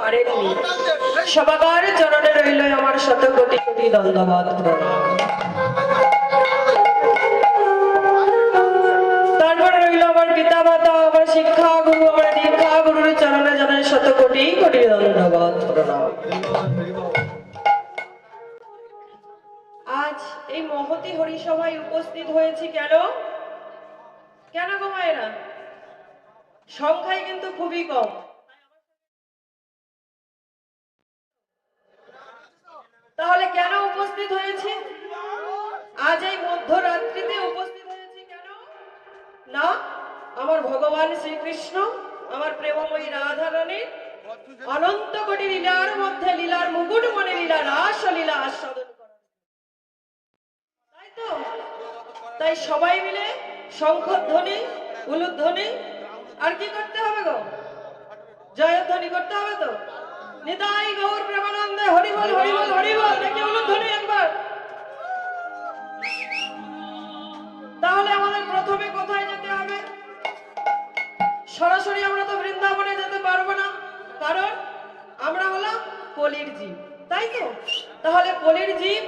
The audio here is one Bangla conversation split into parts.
পারেননি। সবাকার চরণে রইল আমার শত কোটি কোটি দণ্ডবাদ প্রণাম। তারপরে রইল আমার পিতা মাতা, আমার শিক্ষা গুরু, আমার দীক্ষা গুরুর চরণে জানাই শত কোটি কোটি দণ্ডবাদ প্রণাম। আজ এই মহতী হরিসভায় উপস্থিত হয়েছি কেন? কেন গো মায়েরা? সংখ্যায় কিন্তু খুবই কম। তাহলে কেন উপস্থিত হয়েছি? আজ এই মধ্যরাত্রিতে উপস্থিত হয়েছি কেন? না, আমার ভগবান শ্রীকৃষ্ণ, আমার প্রেমময়ী রাধা রানীর অনন্ত কোটি লীলার মধ্যে লীলার মুকুট মনে লীলা রাস লীলা আস্বাদন করা। তাই তো, তাই সবাই মিলে শঙ্খধ্বনি, উলুধ্বনি আর কি করতে হবে গো? জয়ধ্বনি করতে হবে তো। নিতাই গৌর প্রেমানন্দে হরি বল হরি বল হরি বল। দেখি উলুধ্বনি একবার। তাহলে আমাদের প্রথমে কোথায় যেতে হবে? সরাসরি আমরা তো বৃন্দাবনে যেতে পারবো না, কারণ আমরা হলাম কলির জীব, তাই তো। তাহলে কলির জীব,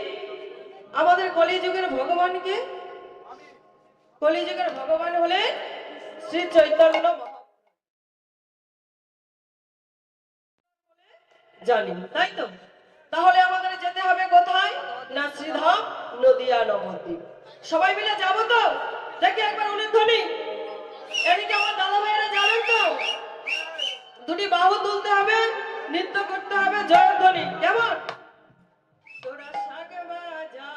আমাদের কলিযুগের ভগবানকে, কলিযুগের ভগবান হলেন শ্রী চৈতন্য জানি, তাই তো। তাহলে আমাদের যেতে হবে কোথায়? না শ্রীধাম নদিয়া নবদ্বীপ। সবাই মিলে যাবো তো? দেখি একবার উলুধ্বনি। এদিকে আমার দাদা ভাইয়েরা যাবেন তো? দুটি বাহু তুলতে হবে, নৃত্য করতে হবে, জয়ধ্বনি। কেমন? তোরা শাক বাজা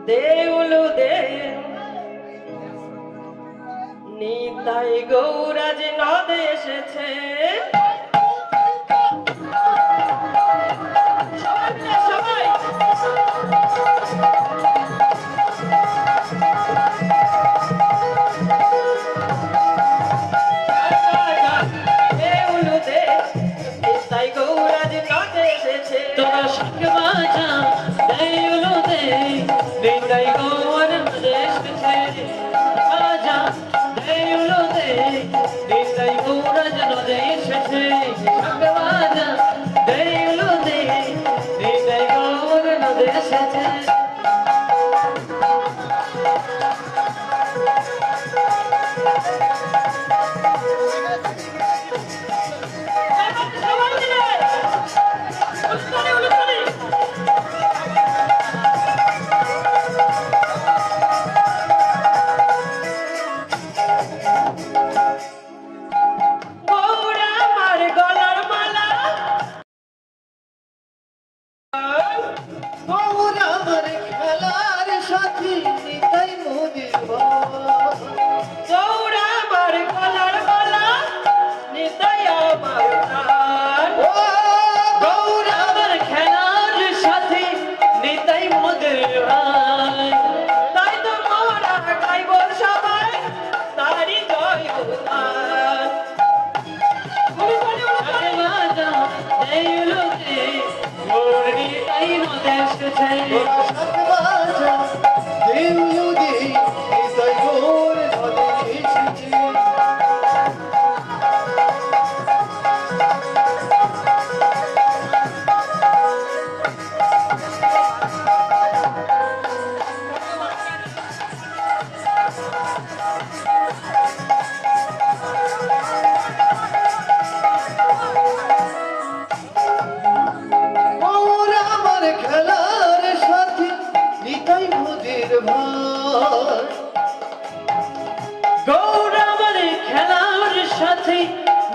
দে উলু দে, নিতাই গৌরাজ নদে এসেছে।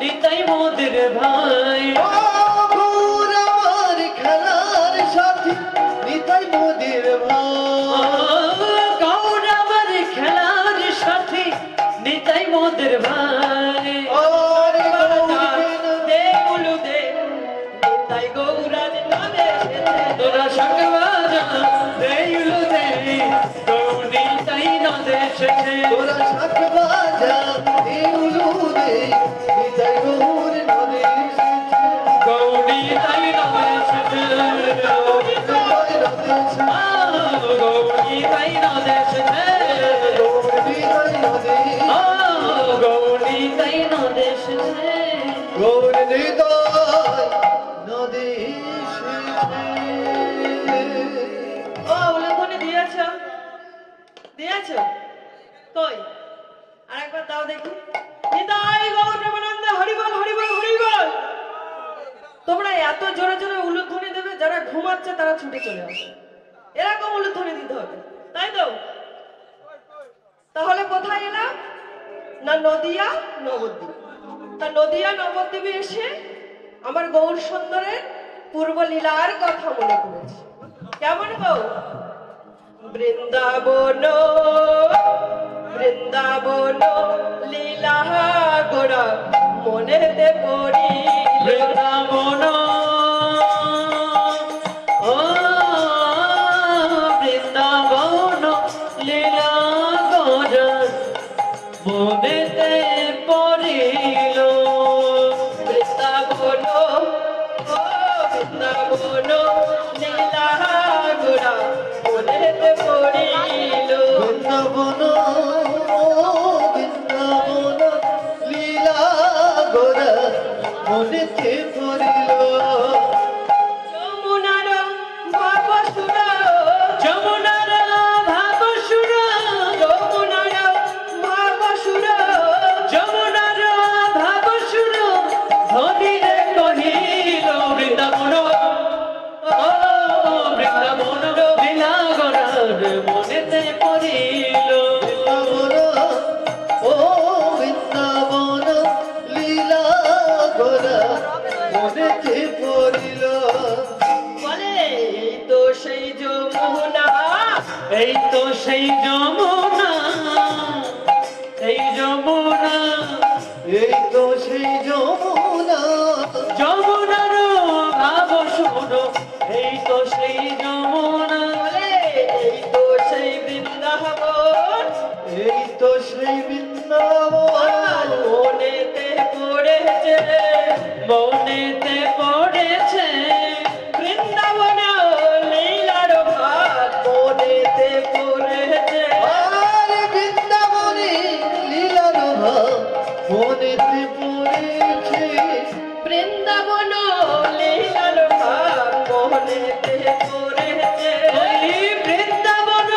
নিতাই মোদের ভাই, গৌর আমার খেলার সাথী, নিতাই মোদের ভাই, গৌর আমার খেলার সাথী, নিতাই মোদের ভাই। তোরা সঙ্গে বাজা দে উলু দে, গৌর নিতাই নদে এসেছে। তোরা শাক বাজা দে উলু দে, নিতাই গৌর নদে এসেছে। গৌর হৃদয় নদী ও উলুধ্বনি দিয়েছ দিয়েছ কই আরেকবার দাও দেখি নিতাই গৌর প্রেমানন্দ হরিবল হরিবল হরিবল। তোমরা এত জোরে জোরে উলুধ্বনি দেবে, যারা ঘুমাচ্ছে তারা ছুটে চলে আসে। এরকম উলুধ্বনি দিতে হবে, তাই তো? তাহলে কোথায় এলাম? না নদিয়া নবদ্বীপ। তা নদিয়া নবদ্বীপে এসে আমার গৌর সুন্দরের পূর্ব লীলার কথা মনে পড়েছে। কেমন গো? বৃন্দাবন বৃন্দাবন লীলা গোড়া মনেতে পড়ি বৃন্দাবন ও বৃন্দাবন লীলা গোরা মনেতে পড়িল। বৃন্দাবন ও বৃন্দাবন লীলা গোড়া মনেতে পড়িল। বৃন্দাবন বৃন্দাবন লীলা গোরা মনেতে পড়িল। যমুনার ভাবসুর যমুনার ভাবসুর যমুনার ভাবসুর যমুনার ভাবসুর ধনীরে কহিল বৃন্দাবন ও বৃন্দাবন লীলা গোরার মনেতে পড়িল। বৃন্দাবন ও বৃন্দাবন লীলা গোরা মনেতে পড়িল। বলে এই তো সেই যমুনা এই তো সেই যমুনা এই যমুনা এই তো সেই যমুনা যমুনার ভাব শুনো এই তো সেই যমুনা। বলে এই তো সেই বৃন্দাবন এই তো সেই বৃন্দাবন মনেতে পড়েছে মনেতে পড়েছে বৃন্দাবন লীলার ভাত মনেতে পড়েছে আর বৃন্দাবনে লীলার ভাব মনেতে পড়েছে। বৃন্দাবন লীলার ভাত মনেতে পড়েছে ওই বৃন্দাবন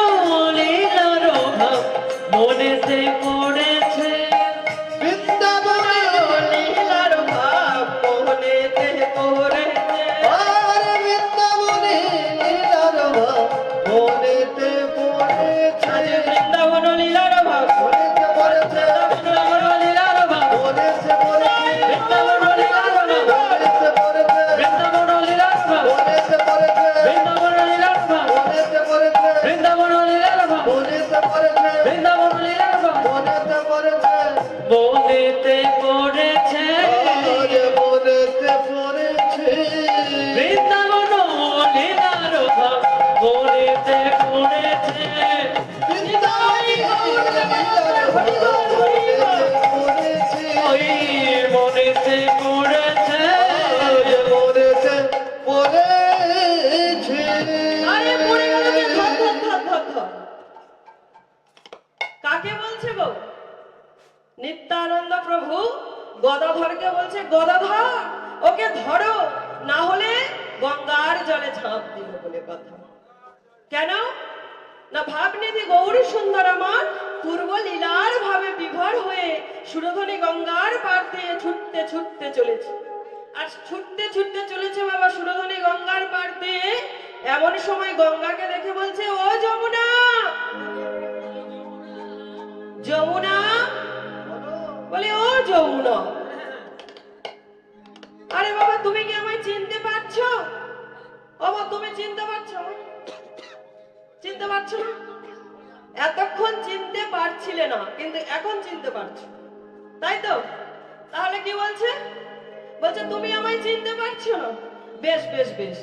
লীলার ভাব মনেতে পড়েছে। বৃন্দাবনে লীলার ভাব মনেতে পড়েছে আর বৃন্দাবনে লীলার ভাব মনেতে পড়েছে। আজ বৃন্দাবন লীলার ভাব মনেতে পড়েছে বৃন্দাবন লীলার ভাব মনেতে পড়েছে বৃন্দাবন লীলার ভাব মনেতে পড়েছে বৃন্দাবন লীলার ভাব মনেতে পড়েছে বৃন্দাবন লীলার ভাব মনেতে পড়েছে বৃন্দাবন লীলার ভাব মনেতে পড়েছে বৃন্দাবন লীলার ভাব মনেতে পড়েছে মনেতে পড়েছে আরে মনেতে পড়েছে। বৃন্দাবন লীলার ভাব মনেতে পড়েছে। ওই মনেতে পড়েছে আরে পড়ে গেল যে ধর ধর ধর ধর ধর। কাকে বলছে গো? নিত্যানন্দ প্রভু গদাধরকে বলছে, গদাধর ওকে ধরো, না হলে গঙ্গার জলে ঝাঁপ দিব বলে কথা। কেন না ভাবনিধি গৌরী সুন্দর আমার পূর্ব লীলার ভাবে বিভোর হয়ে সুরধনী গঙ্গার পার দিয়ে ছুটতে ছুটতে চলেছে। আর ছুটতে ছুটতে চলেছে বাবা সুরধনী গঙ্গার পার দিয়ে। এমন সময় গঙ্গাকে দেখে বলছে, ও যমুনা যমুনা। বলে, ও যমুনা, আরে বাবা তুমি কি আমায় চিনতে পারছো? বাবা তুমি চিনতে পারছো আমায়? চিনতে পারছো না? এতক্ষণ চিনতে পারছিলে না, কিন্তু এখন চিনতে পারছো, তাই তো? তাহলে কি বলছে? বলছে তুমি আমায় চিনতে পারছো না? বেশ বেশ বেশ,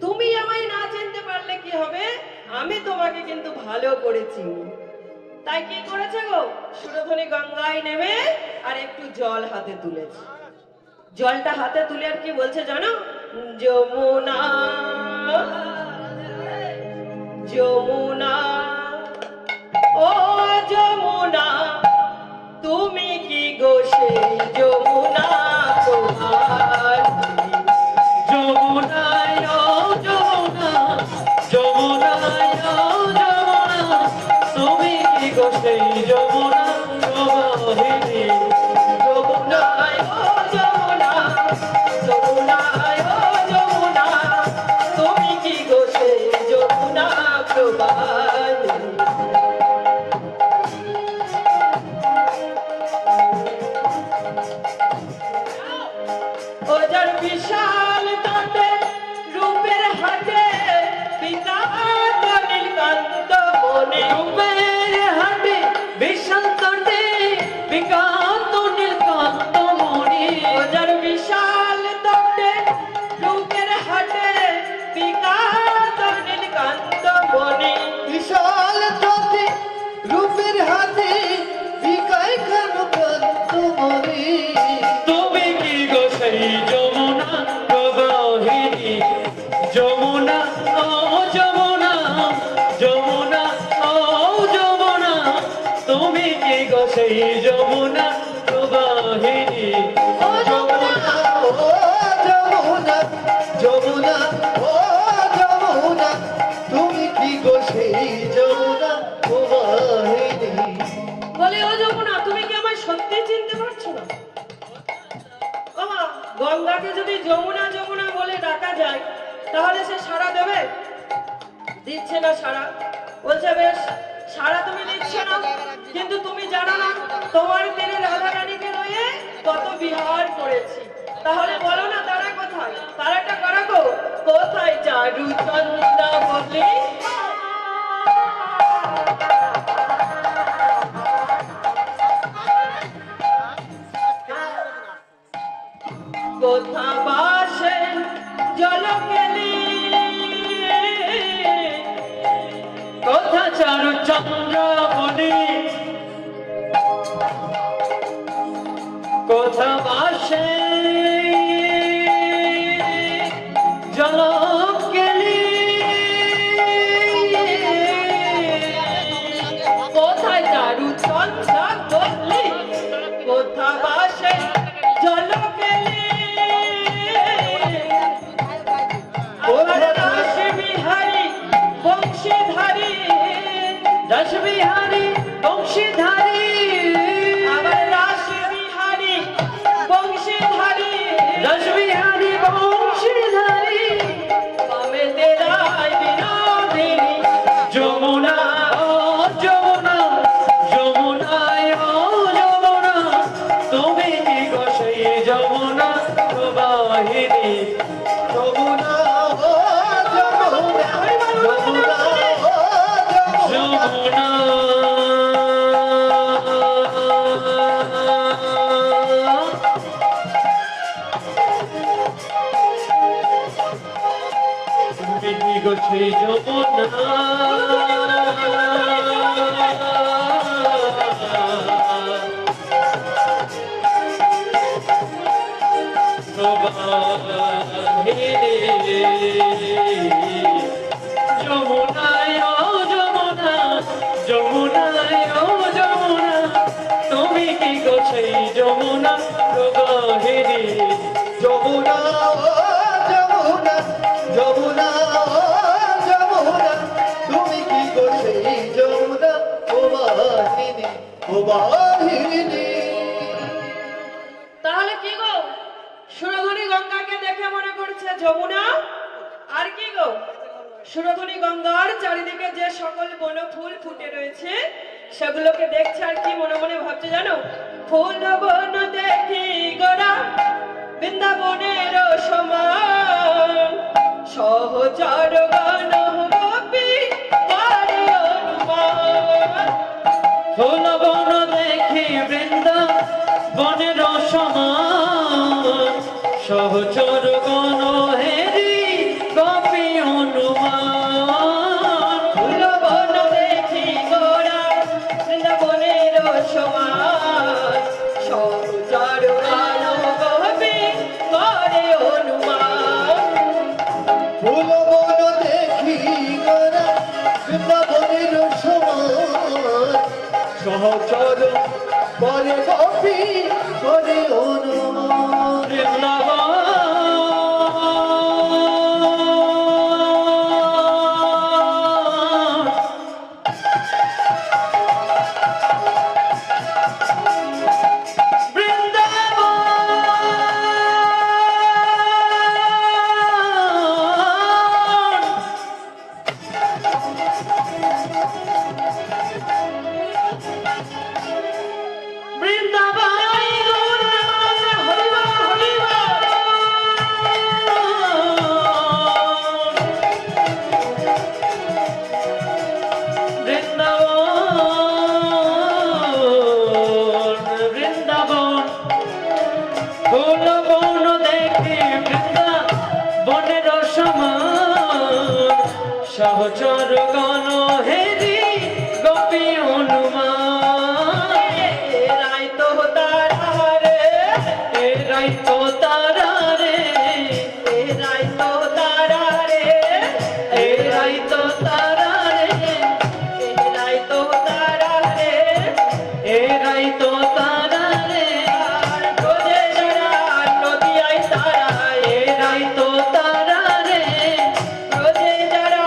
তুমি আমায় না চিনতে পারলে কি হবে, আমি তোমাকে কিন্তু ভালো করে চিনি। তাই কি করেছে গো? সুরধনী গঙ্গায় নেমে আর একটু জল হাতে তুলেছে। জলটা হাতে তুলে আর কি বলছে জানো? যমুনা যমুনা ও যমুনা, তুমি কি গো সেই যমুনা? তোমার সেই যমুনা প্রবাহিনী যমুনায় ও যমুনা যমুনায় ও যমুনা তুমি কি গো সেই যমুনা প্রবাহিনী ও যার বিশাল তটে রূপের হাটে বিকাত নীলকান্ত বনে রূপের হাটে বিশাল তটে বিকান্ত নীলকান্ত মণি ও যার বিশাল তটে রূপের হাটে বিকাত নীলকান্ত বনে বিশাল তটে রূপের হাতে বিকায় খান কান্ত মনে তুমি কি গো সেই যমুনা প্রবাহিনী যমুনা ও যমুনা যমুনা ও যমুনা তুমি কি গো সেই যমুনা প্রবাহিনী ও যমুনা ও যমুনা যমুনা ও যমুনা তুমি কি গো সেই যমুনা প্রবাহিনী বলে ও যমুনা তুমি কি আমায় সত্যি চিনতে পারছো না ও মা গঙ্গাকে যদি যমুনা যমুনা বলে ডাকা যায় তাহলে সে সাড়া দেবে দিচ্ছে না সাড়া বলছে বেশ সাড়া তুমি দিচ্ছ না কিন্তু তুমি জানো না তোমার তীরে রাধা রানীকে রয়ে কত বিহার করেছি তাহলে বলো না তারা কোথায় তারাটা করা গো কোথায় চারু চন্দা বলে কোথা বাসে জল গেলি কথা চারু চন্দ্র বনে কথা বাসে জল কেলি কোথায় দারু চন্দ্রা বললি কোথা বাসে জল গেলি আমার রাস বিহারী বংশীধারী দশ বিহারী বংশীধারী আমার রাস বিহারী বংশীধারী দশ বিহারী বংশীধারী পাবে তেরাই বিনোদিনী যমুনা ও যমুনা যমুনায় ও যমুনা তুমি কি গো সেই যমুনা প্রবাহিনী যমুনা ও যমুনা যমুনা ও যমুনা যমুনা তুমি কি গো সেই যমুনা যমুনায় ও যমুনা যমুনায় ও যমুনা তুমি কি গো সেই যমুনা প্রবাহিনী যমুনা ও যমুনা যমুনা ও যমুনা তুমি কি গো সেই যমুনা প্রবাহিনী প্রবাহিনী তাহলে কি গো সুরধনী গঙ্গাকে দেখে মনে করছে যমুনা আর কি গো সুরধনী গঙ্গার চারিদিকে যে সকল বন ফুল ফুটে রয়েছে সেগুলোকে দেখছে আর কি মনে মনে ভাবছে জানো ফুল বন দেখি গোরা বৃন্দাবনের সমান সহচর গান গোপী পারি অনুমান ফুল বন দেখি বৃন্দা বনের সমান সহচর গণ হেরি গোপী অনুমান ফুল বন দেখি গোরা বৃন্দাবনের সমান সহচর গান গোপী করে অনুমান ফুল বন দেখি গোরা বৃন্দাবনের সমান সহচর করে গোপী করে অনুমান বৃন্দাবন সহচর গণ হেরি গোপী হনুমান এরাই তো তারা রে, এরাই তো তারা রে, এরাই তো তারা রে, এরাই তো তারা রে, এরাই তো তারা রে। এরাই তো তারা রে, আর ব্রজে যারা নদিয়ায় তারা, এরাই তো তারা রে, ব্রজে যারা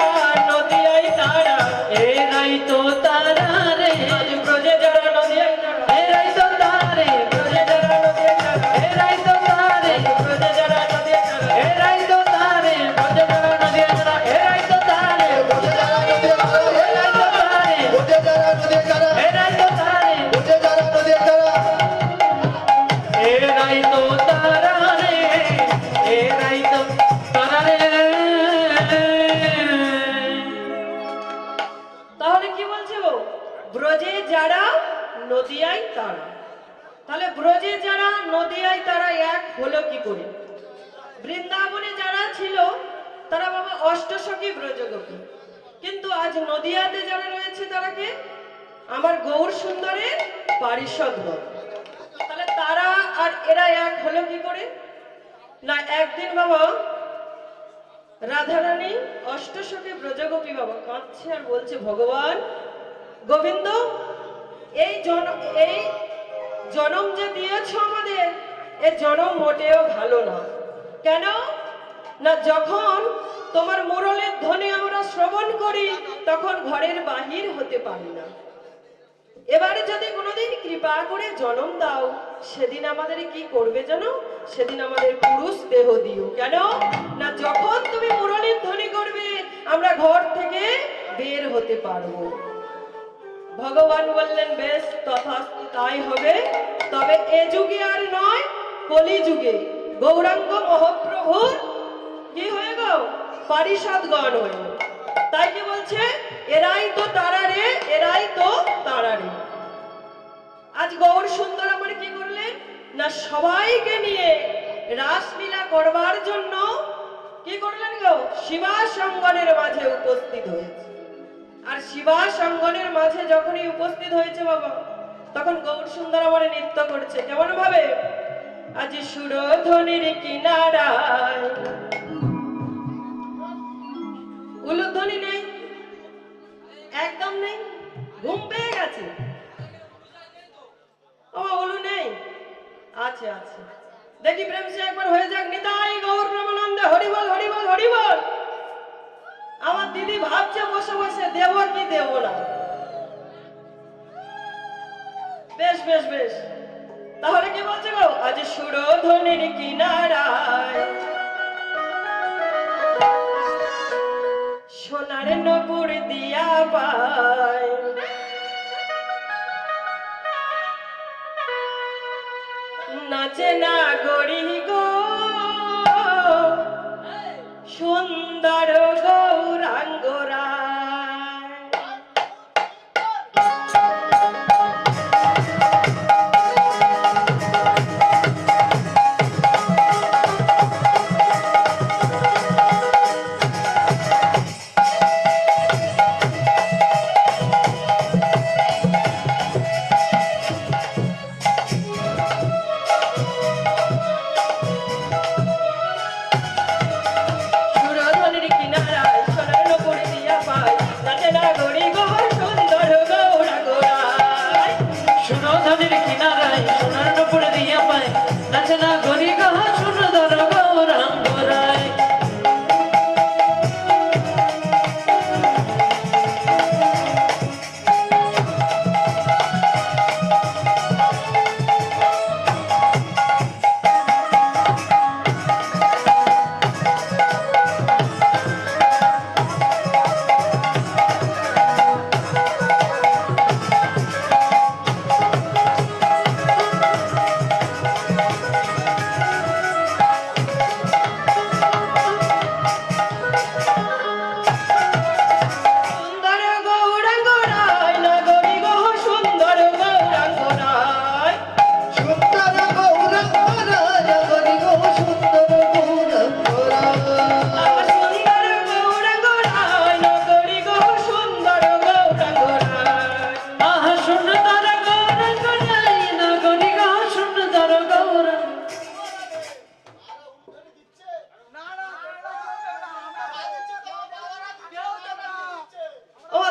নদিয়ায় তারা, এরাই তো তারা রে, আজ ব্রজে যারা নদিয়ায় তারা, এরাই তো তারা রে, ব্রজে যারা নদিয়ায় তারা, এরাই তো তারা রে, ব্রজে যারা নদিয়ায় তারা, এরাই তো তারা রে, ব্রজে যারা নদিয়া যারা, এরাই তো তারা রে, বুঝে যারা নদী কারা, এরাই তো তারা রে, বুঝে যারা নদী কারা, এরাই তো তারা রে, বুঝে যারা নদী কারা। এরাই তো তারা রে, এরাই তো তারা রে। তাহলে কি বলছে ও? ব্রজে যারা নদিয়ায় তারা। তাহলে ব্রজে যারা নদিয়ায় তারা এক হলো কি করে? বৃন্দাবনে যারা ছিল তারা বাবা অষ্টসখী ব্রজগোপী, কিন্তু আজ নদিয়াতে যারা রয়েছে তারা কে? আমার গৌর সুন্দরের পারিষদগণ। তাহলে তারা আর এরা এক হলো কি করে? না একদিন বাবা রাধারানী অষ্টসখী ব্রজগোপী বাবা কাঁদছে আর বলছে, ভগবান গোবিন্দ, এই জনম যে দিয়েছ আমাদের, এ জনম মোটেও ভালো না। কেন না যখন তোমার মুরলের ধ্বনি আমরা শ্রবণ করি তখন ঘরের বাহির হতে পারি না। এবারে যদি কোনোদিন কৃপা করে জনম দাও, সেদিন আমাদের কি করবে জানো? সেদিন আমাদের পুরুষ দেহ দিও। কেন না যখন তুমি মুরলীর ধ্বনি করবে আমরা ঘর থেকে বের হতে পারবো। ভগবান বললেন, বেশ তথাস্তু তাই হবে, তবে এ যুগে আর নয়, কলি যুগে গৌরাঙ্গ মহাপ্রভুর কি হয়ে গো? পারিষদগণ হয়ে। তাই কি বলছে? এরাই তো তারা রে, এরাই তো তারা রে। আজ গৌর সুন্দর আমার কি করলেন না সবাইকে নিয়ে রাসলীলা করবার জন্য কি করলেন গো? শিবাসঙ্গনের মাঝে উপস্থিত হয়েছে। আর শিবাসঙ্গনের মাঝে যখনই উপস্থিত হয়েছে বাবা, তখন গৌর সুন্দর আমার নৃত্য করছে। কেমন ভাবে? আজ সুরধ্বনির কিনারায় উলুধ্বনি নেই, একদম নেই, ঘুম পেয়ে গেছে। ও উলু নেই, আছে আছে। দেখি প্রেম সে একবার হয়ে যাক। নিতাই গৌর প্রেমানন্দে হরিবল হরিবল হরিবল। আমার দিদি ভাবছে বসে বসে দেব কি দেব না। বেশ বেশ বেশ, তাহলে কি বলছে গো? আজ সুরধ্বনির কিনারায় সোনার নপুর দিয়া পায়, নাচে না গড়ি গো সুন্দর গৌরাঙ্গরা।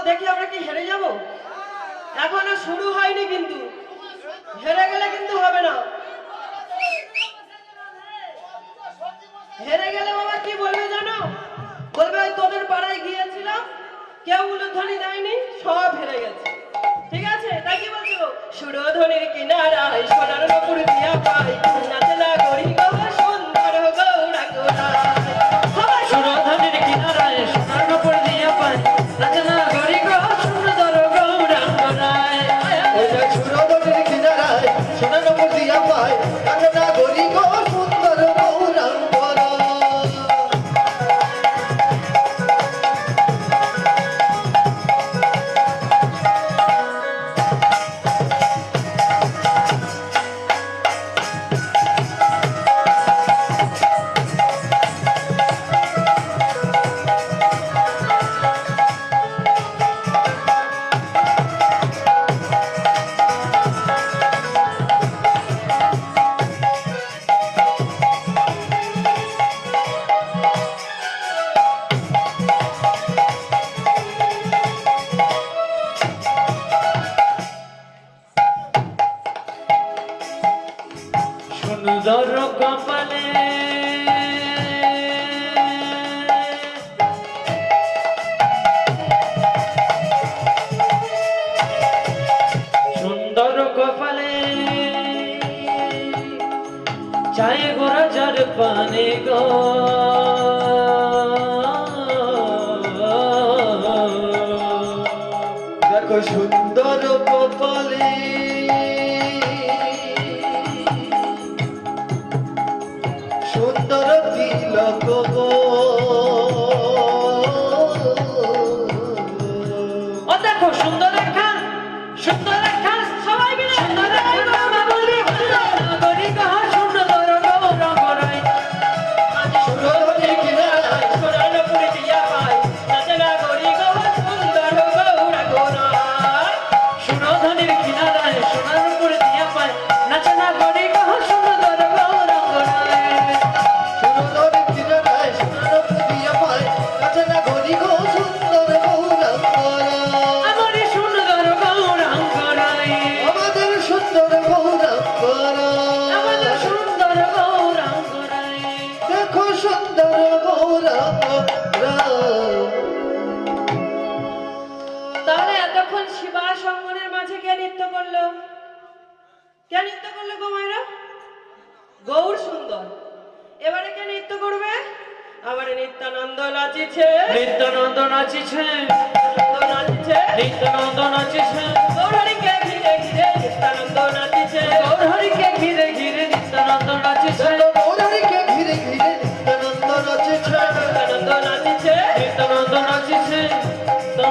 দেখি আমরা কি হেরে যাব? এখনো শুরু হয়নি কিন্তু, হেরে গেলে কিন্তু হবে না। হেরে গেলে বাবা কি বলবে জানো? বলবে ওই তোদের পাড়ায় গিয়েছিলাম, কেউ উলুধ্বনি দেয়নি, সব হেরে গেছে। ঠিক আছে, তাই কি বলছো? সুরধ্বনির কিনারায় সোনার নপুর দিয়া পাই, নাচে না করি গো সুন্দর গৌরাঙ্গনায়। সবাই সুরধনের কিনারায় সোনার নপুর দিয়া পাই, নাচে না করি গো সুন্দর গৌরাঙ্গনায়। ওই যে সুরধনের কিনারায় সোনার নপুর দিয়া পাই, নাচে না করি গো সুন্দর গৌরাঙ্গনায়। সুন্দর কপালে সুন্দর কপালে চায় গোরা যার পানে গো। দেখো সুন্দর কপালে সুন্দর তিলক গো। ও দেখো সুন্দর একটা সবাই মিলে সুন্দর একটা বাবা বলি গরি গো সুন্দর গৌরাঙ্গনায়। সুরধনের কিনারায় সোনার নপুর দিয়া পাই, নাচে না করি গো সুন্দর গৌরাঙ্গনায়। সুরধনের কিনারায় সোনার উপর দিয়া পায়, নাচে না গরি গো সুন্দর গৌরাঙ্গনায়। সুরধনের কিনারায় সোনার নপুর দিয়া পাই, নাচে না করি গো সুন্দর গৌরাঙ্গনায়। আমারই সুন্দর গৌরাঙ্গনায়, আমাদের সুন্দর গৌরাঙ্গনায়। আমাদের সুন্দর গৌরাঙ্গনায়। দেখো সুন্দর গৌরাঙ্গনায়। তাহলে এতক্ষণ শিবাস অঙ্গনের মাঝে কে নৃত্য করলো? কে নৃত্য করলো গো মায়েরা? গৌর সুন্দর। এবারে কে নৃত্য করবে? আমার নিত্যানন্দ নাচিছে, নিত্যানন্দ নাচিছে, নিত্যানন্দ নাচিছে, নিত্যানন্দ নাচিছে, গৌরহরিকে ঘিরে ঘিরে নিত্যানন্দ নাচিছে। গৌরহরিকে ঘিরে ঘিরে নিত্যানন্দ নাচিছে, গৌরহরিকে ঘিরে ঘিরে নিত্যানন্দ নাচিছে। নিত্যানন্দ নাচিছে, নিত্যানন্দ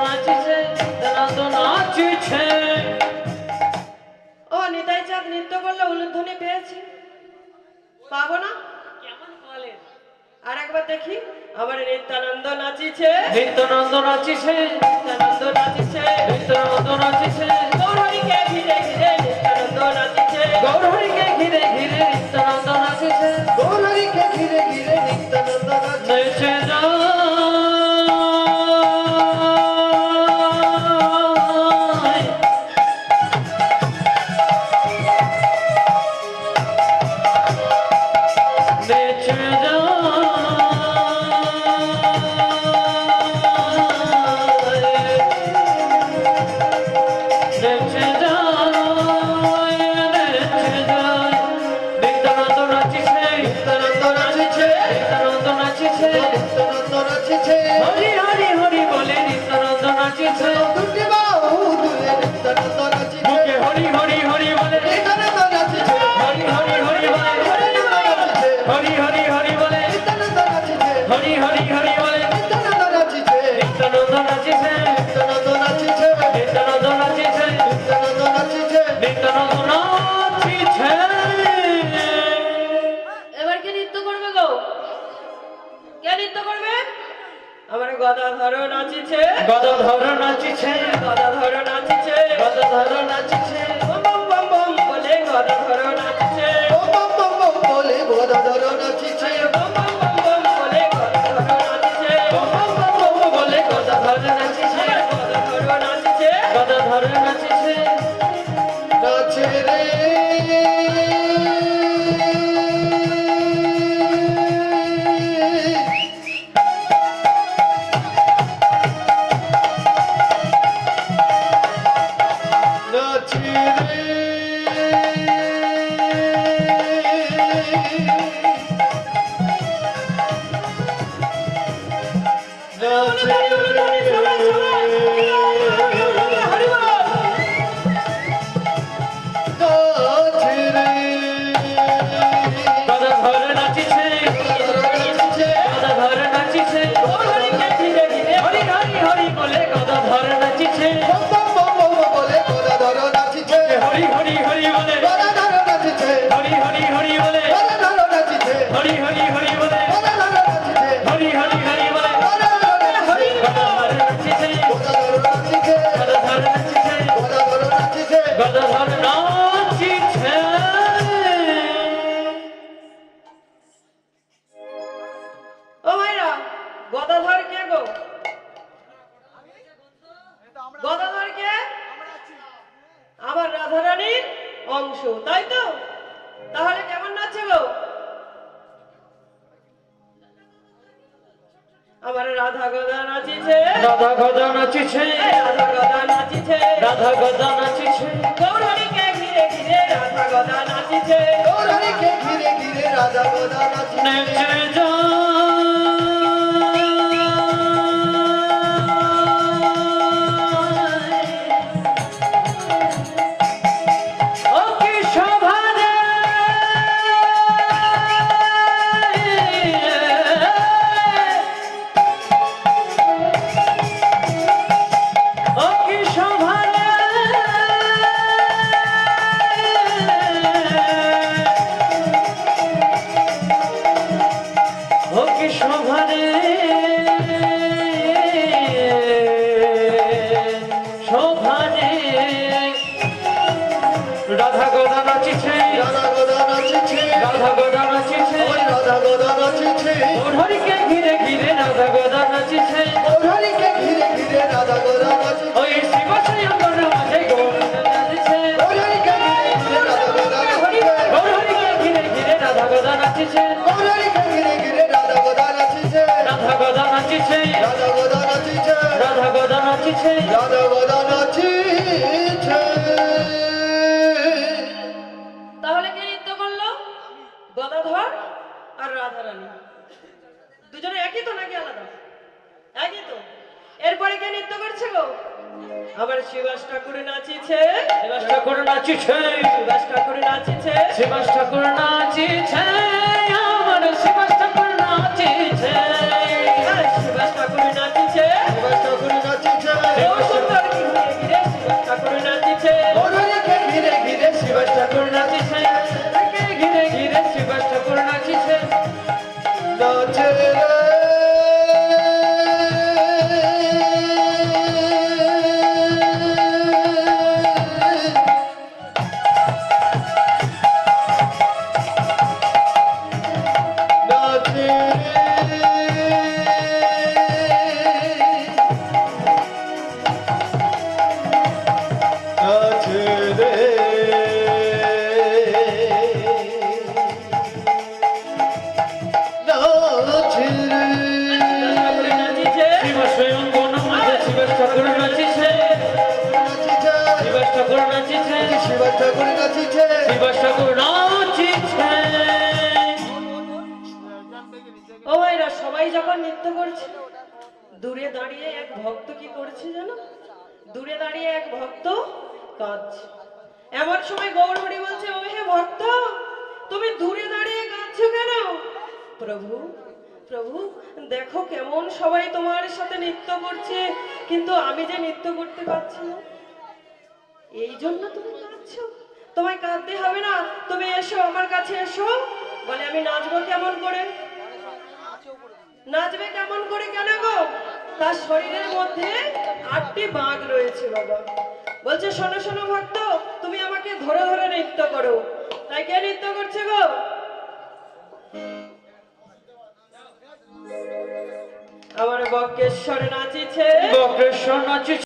নাচিছে, নিত্যানন্দ নাচিছে। ও নিতাই চাঁদ নৃত্য করলে উলুধ্বনি পেয়েছি, পাবো না? কেমন বলেন? আর একবার দেখি। আমার নিত্যানন্দ নাচিছে, নিত্যানন্দ নাচিছে, নিত্যানন্দ নাচিছে, নিত্যানন্দ নাচিছে, গৌরহরিকে ঘিরে ঘিরে নিত্যানন্দ নাচিছে। গৌরহরিকে ঘিরে ঘিরে নিত্যানন্দ নাচিছে। গৌরহরিকে ঘিরে ঘিরে নিত্যানন্দ নাচিছে। নেচে যায়, নেচে যায়, নেচে যায়, নেচে যায়। নিত্যানন্দ নাচিছে, নিত্যানন্দ নাচিছে। নিত্যানন্দ নাচিছে। নিত্যানন্দ নাচিছে। হরি হরি হরি বলে নিত্যানন্দ নাচিছে। দুটি বাহু তুলে নিত্যানন্দ নাচিছে। বুকে হরি হরি হরি বলে, নিত্যানন্দ নাচিছে। হরি হরি হরি বলে, নিত্যানন্দ নাচিছে। হরি হরি হরি বলে, নিত্যানন্দ নাচিছে। হরি হরি হরি বলে। নিত্যানন্দ নাচিছে। নিত্যানন্দ নাচিছে, নিত্যানন্দ নাচিছে। নিত্যানন্দ নাচিছে, নিত্যানন্দ নাচিছে। নিত্যানন্দ নাচিছে। এবার কে নৃত্য করবে গো? কে নৃত্য করবে? আমার গদাধর নাচিছে, গদাধর নাচিছে, গদাধর নাচিছে, গদাধর নাচিছে, বম বম বম বম বলে গদাধর নাচিছে, বম বম বম বম বলে গদাধর নাচিছে। বম বম বম বম বলে গদাধর নাচিছে, বম বম বম বম বলে গদাধর নাচিছে, গদাধর গদাধর নাচিছে, গদাধর নাচিছে, হরিকে ধীরে ধীরে হরি হরি হরি বলে গদাধর নাচিছে, হরি হরি হরি বলে, হরি হরি হরি বলে, হরি হরি হরি বলে, হরি হরি হরি বলে, হরি গদাধর নাচিছে, গদাধর নাচিছে, গদাধর নাচিছে। ও ভাইরা, গদাধর কে গো? গদাধর কে? আমার রাধারানীর অংশ, তাই তো? তাহলে কেমন নাচে গো? আমার রাধা গদা নাচিছে, রাধা গদা নাচিছে, রাধা গদা নাচিছে, রাধা গদা নাচিছে, গৌরহরিকে ঘিরে ঘিরে রাধা গদা নাচিছে। ঘিরে ঘিরে রাধা গদা নাচিছে। নেচে যায়। ও কি শোভা রে, ও কি শোভা রে, ও কি শোভা রে, শোভা রে। রাধা গদা নাচিছে, রাধা গদা নাচিছে, রাধা গদা নাচিছে, ওই রাধা গদা নাচিছে, হরিকে ঘিরে ঘিরে রাধা গদা নাচিছে, হরিকে ঘিরে ঘিরে রাধা গদা নাচিছে, ওই শিব শ্রীঙ্গর মাঝে গোবিন্দ নাচিছে, হরিকে ঘিরে ঘিরে রাধা গদা নাচিছে, হরিকে ঘিরে ঘিরে রাধা গদা নাচিছে, হরিকে ঘিরে ঘিরে রাধা গদা নাচিছে, রাধা গদা নাচিছে, রাধা গদা নাচিছে, রাধা গদা নাচিছে। রাধা গদা নাচিছে। তাহলে কে নৃত্য করলো? গদাধর আর রাধারানী দুজনে একই তো নাকি আলাদা? একই তো। এরপরে কে নৃত্য করছে গো? আবার শিবাস ঠাকুর নাচিছে, শিবাস ঠাকুর নাচিছে, শিবাস ঠাকুর নাচিছে, শিবাস ঠাকুর নাচিছে, আমার শিবাস ঠাকুর নাচিছে, হ্যাঁ, শিবাস ঠাকুর নাচিছে, শিবাস ঠাকুর নাচিছে, ও সুন্দর ঘিরে ঘিরে শিবাস ঠাকুর নাচিছে, হরিকে ঘিরে ঘিরে শিবাস ঠাকুর ঠাকুর নাচিছে, তাকে ঘিরে ঘিরে শিবাস ঠাকুর নাচিছে। নাচে রে। নাচে রে। নাচে রে। ঠাকুর নাচিছে, শিব স্বয়ং কোন মাঝে শিবাস ঠাকুর নাচিছে, নাচিছে, শিবাস ঠাকুর নাচিছে, শিবাস ঠাকুর নাচিছে, শিবাস ঠাকুর নাচিছে। ও ভাইরা, সবাই যখন নৃত্য করছে, দূরে দাঁড়িয়ে এক ভক্ত কি করছে জানো? দূরে দাঁড়িয়ে এক ভক্ত কাঁদছে। এমন সময় গৌরহরি বলছে, ও হে ভক্ত, তুমি দূরে দাঁড়িয়ে কাঁদছো কেন? প্রভু, প্রভু, দেখো কেমন সবাই তোমার সাথে নৃত্য করছে, কিন্তু আমি যে নৃত্য করতে পারছি না, এই জন্য তুমি কাঁদছো? তোমায় কাঁদতে হবে না, তুমি এসো আমার কাছে এসো। বলে, আমি নাচবো কেমন করে? নাচবে কেমন করে কেন গো? তার শরীরের মধ্যে 8টি বাঁক রয়েছে বাবা। বলছে, শোনো শোনো ভক্ত, তুমি আমাকে ধরে ধরে নৃত্য করো। তাই কে নৃত্য করছে গো? আমার বক্রেশ্বর নাচিছে, বক্রেশ্বর নাচিছে।